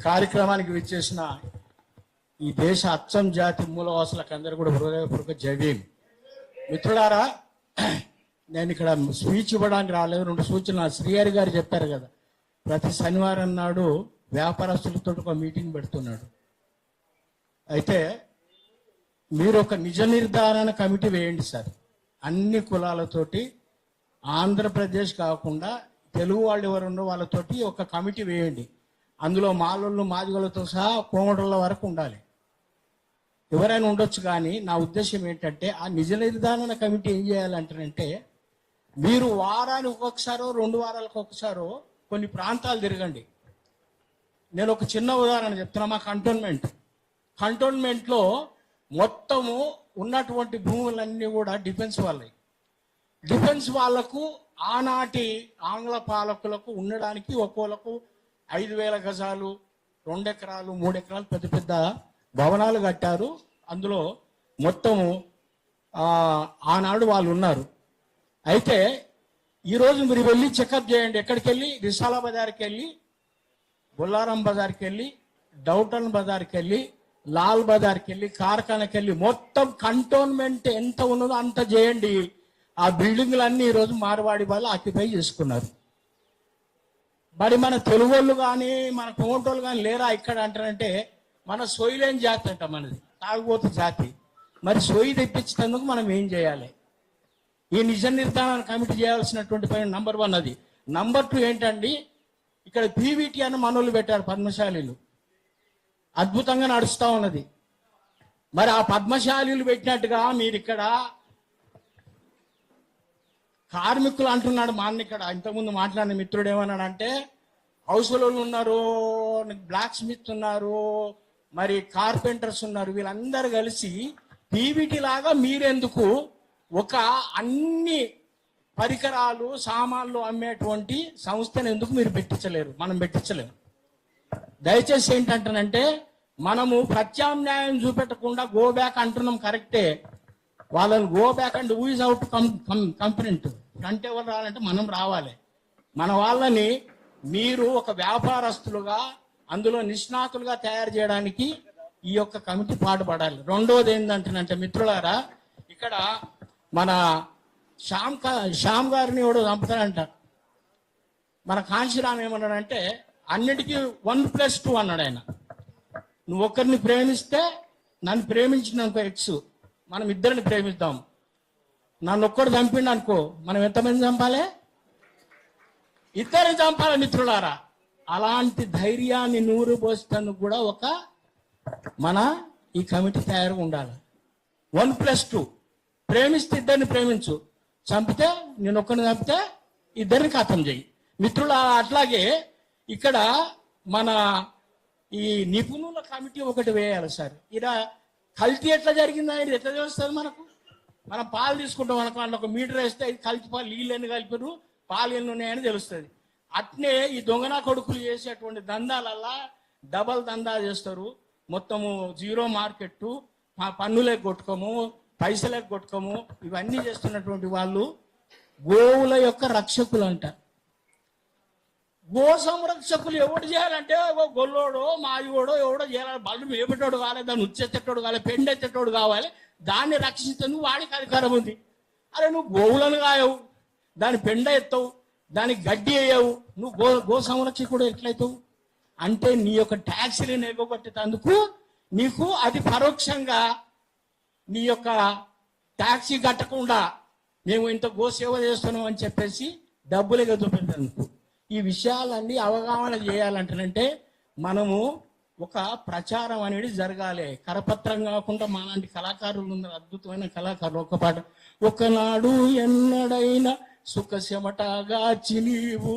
కార్యక్రమానికి విచ్చేసిన ఈ దేశ అచ్చం జాతి మూలవాసులకు అందరూ కూడా హృదయపూర్వక జై భీమ్. మిత్రులారా, నేను ఇక్కడ స్పీచ్ ఇవ్వడానికి రాలేదు. 2 సూచనలు శ్రీహరి గారు చెప్పారు కదా, ప్రతి శనివారం నాడు వ్యాపారస్తులతో ఒక మీటింగ్ పెడుతున్నాడు. అయితే మీరు ఒక నిజ నిర్ధారణ కమిటీ వేయండి సార్, అన్ని కులాలతోటి. ఆంధ్రప్రదేశ్ కాకుండా తెలుగు వాళ్ళు ఎవరు ఉండో వాళ్ళతోటి ఒక కమిటీ వేయండి. అందులో మాలోళ్ళు మాదిగలతో సహా కోమటోళ్ళ వరకు ఉండాలి. ఎవరైనా ఉండొచ్చు, కానీ నా ఉద్దేశం ఏంటంటే ఆ నిజ నిర్ధారణ కమిటీ ఏం చేయాలంటారంటే, మీరు వారానికి ఒక్కొక్కసారో 2 వారాలకు ఒకసారో కొన్ని ప్రాంతాలు తిరగండి. నేను ఒక చిన్న ఉదాహరణ చెప్తున్నా. మా కంటోన్మెంట్లో మొత్తము ఉన్నటువంటి భూములన్నీ కూడా డిఫెన్స్ వాళ్ళవి. డిఫెన్స్ వాళ్లకు ఆనాటి ఆంగ్ల పాలకులకు ఉండడానికి ఒక్కోలకు 5,000 గజాలు, 2 ఎకరాలు, 3 ఎకరాలు పెద్ద పెద్ద భవనాలు కట్టారు. అందులో మొత్తము ఆనాడు వాళ్ళు ఉన్నారు. అయితే ఈరోజు మీరు వెళ్ళి చెకప్ చేయండి. ఎక్కడికి వెళ్ళి? విశాల బజార్కి వెళ్ళి, బొల్లారం బజార్కి వెళ్ళి, డౌటన్ బజార్కి వెళ్ళి, లాల్ బజార్కి వెళ్ళి, కార్ఖానకి వెళ్ళి, మొత్తం కంటోన్మెంట్ ఎంత ఉన్నదో అంత చేయండి. ఆ బిల్డింగ్లన్నీ ఈరోజు మార్వాడి వాళ్ళు ఆక్యుపై చేసుకున్నారు. మరి మన తెలుగు వాళ్ళు కానీ మన కోమటోళ్ళు కానీ లేరా ఇక్కడ అంటారంటే, మన సొయ్యలేని జాతి అంట మనది, తాగుబోతు జాతి. మరి సొయ్యి తెప్పించేందుకు మనం ఏం చేయాలి? ఈ నిజ నిర్ధారణ కమిటీ చేయాల్సినటువంటి పని నంబర్ 1 అది. నంబర్ 2 ఏంటండి, ఇక్కడ పీవీటీ అని మనోళ్ళు పెట్టారు, పద్మశాలీలు. అద్భుతంగా నడుస్తూ ఉన్నది. మరి ఆ పద్మశాలీలు పెట్టినట్టుగా మీరు ఇక్కడ కార్మికులు అంటున్నాడు. మా అన్న ఇక్కడ ఇంతకుముందు మాట్లాడిన మిత్రుడు ఏమన్నాడంటే, హౌస్లో ఉన్నారు, బ్లాక్ స్మిత్ ఉన్నారు, మరి కార్పెంటర్స్ ఉన్నారు, వీళ్ళందరూ కలిసి పీవీటీ లాగా మీరెందుకు ఒక అన్ని పరికరాలు సామాన్లు అమ్మేటువంటి సంస్థను ఎందుకు మీరు పెట్టించలేరు? మనం పెట్టించలేము. దయచేసి ఏంటంటానంటే, మనము ప్రత్యామ్నాయం చూపెట్టకుండా గో బ్యాక్ అంటున్నాం, కరెక్టే. వాళ్ళని go back and who is out complaint front ఎవరు రావాలంటే మనం రావాలి. మన వాళ్ళని మీరు ఒక వ్యాపారస్తులుగా అందులో నిష్ణాతులుగా తయారు చేయడానికి ఈ యొక్క కమిటీ పాటుపడాలి. రెండోది ఏంటంటే మిత్రులారా, ఇక్కడ మన శ్యామ్ గారిని ఎవడో చంపుతాడంట. మన కాంశీరామ్ ఏమన్నాడంటే, అన్నిటికీ 1+2 అన్నాడు ఆయన. నువ్వు ఒకరిని ప్రేమిస్తే నన్ను ప్రేమించినందుకు ఎక్స్, మనం ఇద్దరిని ప్రేమిద్దాం. నన్ను ఒక్కడు చంపిండు అనుకో, మనం ఎంతమంది చంపాలి? ఇద్దరిని చంపాలి మిత్రులారా. అలాంటి ధైర్యాన్ని నూరు పోసేందుకు కూడా ఒక మన ఈ కమిటీ తయారుగా ఉండాలి. 1+2 ప్రేమిస్తే ఇద్దరిని ప్రేమించు, చంపితే నేను ఒక్కరిని చంపితే ఇద్దరిని ఖతం చేయి మిత్రులారా. అట్లాగే ఇక్కడ మన ఈ నిపుణుల కమిటీ ఒకటి వేయాలి సార్. ఇలా కల్తీ ఎట్లా జరిగిందని ఎట్లా తెలుస్తుంది మనకు? మనం పాలు తీసుకుంటాం అనుకో, అందులో ఒక మీటర్ వేస్తే కల్తీ పాలు నీళ్ళు ఎన్ని కలిపారు, పాలు ఎన్ని ఉన్నాయని తెలుస్తుంది. అట్నే ఈ దొంగనా కొడుకులు చేసేటువంటి దందాలల్లా డబల్ దందా చేస్తారు. మొత్తము జీరో మార్కెట్, పన్నులే కొట్టుకోము, పైసలే కొట్టుకోము, ఇవన్నీ చేస్తున్నటువంటి వాళ్ళు గోవుల యొక్క రక్షకులు అంట. గో సంరక్షకులు ఎవడు చేయాలంటే, గొల్లోడో మాదిగోడో ఎవడో చేయాలి. బళ్ళు మేపేటోడు కావాలి, దాన్ని ఉచ్చెత్తేటోడు కావాలి, పెండెత్తేటోడు కావాలి. దాన్ని రక్షించేందుకు వాడికి అధికారం ఉంది. అరే నువ్వు గోవులను కాయవు, దాని పెండ ఎత్తవు, దానికి గడ్డి వేయవు, నువ్వు గో సంరక్షకుడు ఎట్లయితావు? అంటే నీ యొక్క ట్యాక్సీలను ఎగగొట్టేందుకు నీకు అది పరోక్షంగా నీ యొక్క ట్యాక్సీ కట్టకుండా మేము ఇంత గో సేవ చేస్తున్నాం అని చెప్పేసి డబ్బులు ఎగదొప్పేందుకు. ఈ విషయాలన్నీ అవగాహన చేయాలంటే మనము ఒక ప్రచారం అనేది జరగాలి. కరపత్రం కాకుండా మాలాంటి కళాకారులు ఉన్నారు, అద్భుతమైన కళాకారులు. ఒక పాట, ఒకనాడు ఎన్నడైనా సుఖ చెమటగా చినీవు,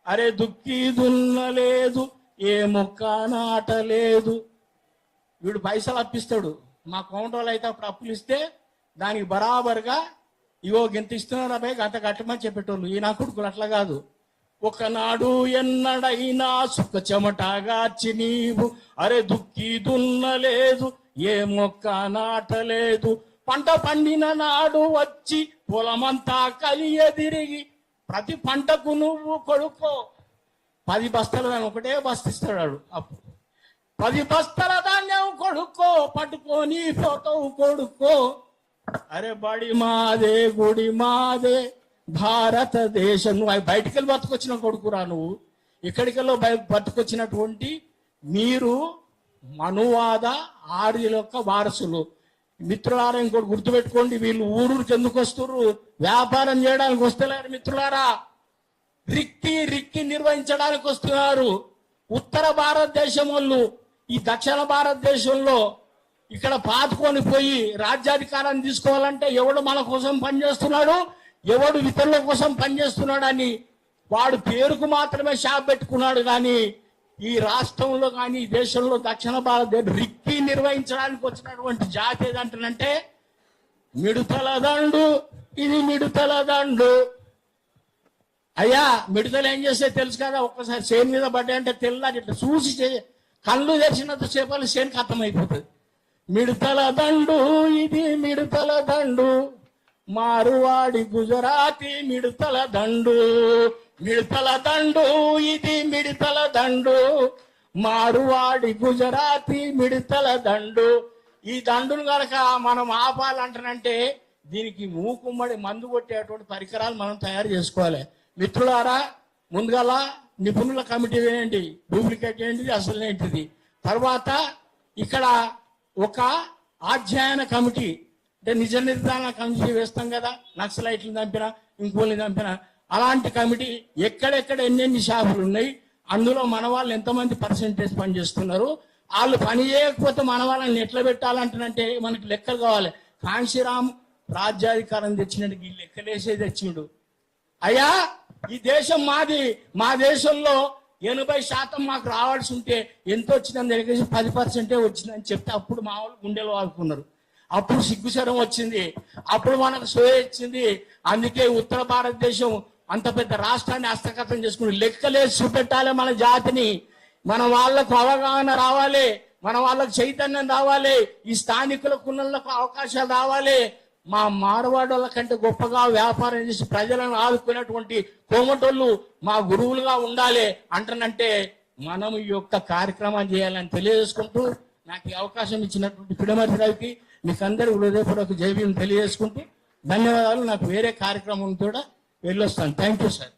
అరే దుక్కి దున్నలేదు, ఏ మొక్క నాటలేదు. వీడు పైసలు అప్పిస్తాడు. మా కౌంటర్లో అయితే అప్పుడు అప్పులు ఇస్తే దానికి బరాబర్గా ఇవో గింత ఇస్తున్నారు అబ్బాయి, గంత కట్టమని చెప్పేటోళ్ళు. ఈ నా కొడుకులు అట్లా కాదు. ఒకనాడు ఎన్నడైనా సుఖ చెమటగాచి నీవు, అరే దుక్కి దున్నలేదు, ఏ మొక్క నాటలేదు, పంట పండిన నాడు వచ్చి పొలమంతా కలియదిరిగి, ప్రతి పంటకు నువ్వు కొడుకో 10 బస్తాలు ఒకటే బస్తిస్తాడు అప్పు. 10 బస్తాల ధాన్యం కొడుక్కో పట్టుకొని పోతావు కొడుక్కో. అరే బడి మాదే గుడి మాదే భారతదేశం. నువ్వు బయటికి వెళ్ళి బతుకొచ్చిన కొడుకురా నువ్వు. ఇక్కడికెళ్ళో బతుకొచ్చినటువంటి మీరు మనువాద ఆర్యుల యొక్క వారసులు. మిత్రులారా ఇంకోటి గుర్తుపెట్టుకోండి, వీళ్ళు ఊరూరికి ఎందుకు వస్తున్నారు? వ్యాపారం చేయడానికి వస్తలేరు మిత్రులారా, రిక్కి నిర్వహించడానికి వస్తున్నారు. ఉత్తర భారతదేశం వాళ్ళు ఈ దక్షిణ భారతదేశంలో ఇక్కడ పాతుకొని పోయి రాజ్యాధికారాన్ని తీసుకోవాలంటే ఎవడు మన కోసం పనిచేస్తున్నాడు, ఎవడు ఇతరుల కోసం పనిచేస్తున్నాడు అని వాడు పేరుకు మాత్రమే షాప్ పెట్టుకున్నాడు. కానీ ఈ రాష్ట్రంలో కానీ ఈ దేశంలో దక్షిణ భారతదేశం రిక్కి నిర్వహించడానికి వచ్చినటువంటి జాతి ఏదంటానంటే మిడతల దండు. ఇది మిడతల దండు. అయ్యా మిడతలు ఏం చేస్తే తెలుసు కదా, ఒక్కసారి చేను మీద పడ్డాయంటే తెల్లారి ఇట్లా చూసి కళ్ళు తెరిచినంత సేపలు చేనుకి అర్థమైపోతుంది. మిడతల దండు ఇది మిడతల దండు, మారువాడి గుజరాతీ మిడతల దండు. మిడతల దండు ఇది మిడతల దండు, మారువాడి గుజరాతీ మిడతల దండు. ఈ దండును కనుక మనం ఆపాలంటానంటే దీనికి మూకుమ్మడి మందు కొట్టేటువంటి పరికరాలు మనం తయారు చేసుకోవాలి. మిత్రులారా, ముందుగల నిపుణుల కమిటీ ఏంటి, డూప్లికేట్ ఏంటిది, అసలు ఏంటిది. తర్వాత ఇక్కడ ఒక అధ్యయన కమిటీ అంటే నిజ నిర్ధారణ కమిటీ వేస్తాం కదా, నక్సలైట్లను చంపిన ఇంకోళ్ళని చంపిన అలాంటి కమిటీ ఎక్కడెక్కడ ఎన్నెన్ని షాపులు ఉన్నాయి, అందులో మన వాళ్ళు ఎంతమంది పర్సెంటేజ్ పనిచేస్తున్నారు, వాళ్ళు పని చేయకపోతే మన వాళ్ళని ఎట్లా పెట్టాలంటే మనకి లెక్కలు కావాలి. కాంశీరామ్ రాజ్యాధికారం తెచ్చినట్టు ఈ లెక్కలేసే తెచ్చిండు. అయ్యా ఈ దేశం మాది, మా దేశంలో 80% మాకు రావాల్సి ఉంటే ఎంత వచ్చిందని తెలియజేసి 10% వచ్చిందని చెప్తే అప్పుడు మా వాళ్ళు గుండెలు వాడుకున్నారు. అప్పుడు సిగ్గుశరం వచ్చింది, అప్పుడు మనకు సోయ ఇచ్చింది. అందుకే ఉత్తర భారతదేశం అంత పెద్ద రాష్ట్రాన్ని హస్తగతం చేసుకుని లెక్కలేసి చూపెట్టాలి మన జాతిని. మన వాళ్ళకు అవగాహన రావాలి, మన వాళ్ళకు చైతన్యం రావాలి, ఈ స్థానికుల కులంలకు అవకాశాలు రావాలి. మా మార్వాడోళ్ళ కంటే గొప్పగా వ్యాపారం చేసి ప్రజలను ఆదుకునేటువంటి కోమటోళ్ళు మా గురువులుగా ఉండాలి అంటానంటే మనం ఈ యొక్క కార్యక్రమాన్ని చేయాలని తెలియజేసుకుంటూ నాకు ఈ అవకాశం ఇచ్చినటువంటి పిడమర్తి రవికి మీకు అందరూ హృదయపూర్వక జైవీని తెలియజేసుకుంటూ ధన్యవాదాలు. నాకు వేరే కార్యక్రమం కూడా వెళ్ళొస్తాను. Thank you sir.